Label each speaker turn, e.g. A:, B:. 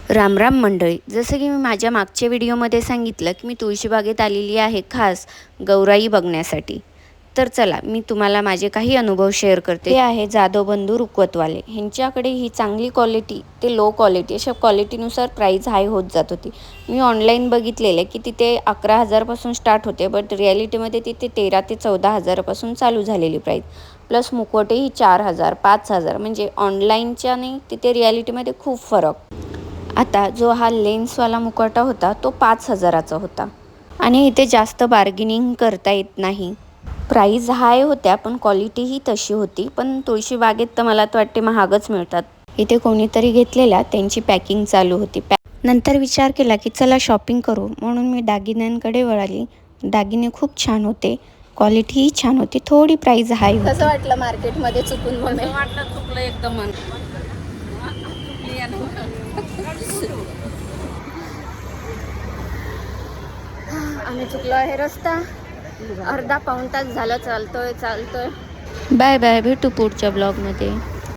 A: राम राम मंडळी, जसं की मी माझ्या मागच्या व्हिडिओमध्ये सांगितलं की मी तुळशीबागेत आलेली आहे खास गौराई बघण्यासाठी. तर चला मी तुम्हाला माझे काही अनुभव शेअर करते. हे आहे जाधव बंधू रुकवतवाले. ह्यांच्याकडे ही चांगली क्वालिटी ते लो क्वालिटी अशा क्वालिटीनुसार प्राईस हाय होत जात होती. मी ऑनलाईन बघितलेलं की तिथे 11,000पासून स्टार्ट होते, बट रिॲलिटीमध्ये तिथे 13 ते 14,000पासून चालू झालेली प्राईस. प्लस मुखवटेही 4,000 5,000, म्हणजे ऑनलाईनच्या नाही तिथे रिॲलिटीमध्ये खूप फरक. आता जो हा लेन्सवाला मुखवटा होता तो 5,000चा होता आणि इथे जास्त बार्गेनिंग करता येत नाही. प्राईज हाय होत्या पण क्वालिटीही तशी होती. पण तुळशीबागेत तर मला तर वाटते महागच मिळतात. इथे कोणीतरी घेतलेल्या त्यांची पॅकिंग चालू होती. नंतर विचार केला की चला शॉपिंग करू, म्हणून मी दागिन्यांकडे वळाली. दागिने खूप छान होते, क्वालिटीही छान होती, थोडी प्राईज हाय होती. कसं वाटलं मार्केटमध्ये चुकून?
B: वाटलं चुकलं एकदम.
A: आम्ही चुकलो आहे रस्ता. अर्धा पाऊण तास झालं चालतोय. बाय बाय, भेटू पुढच्या ब्लॉगमध्ये.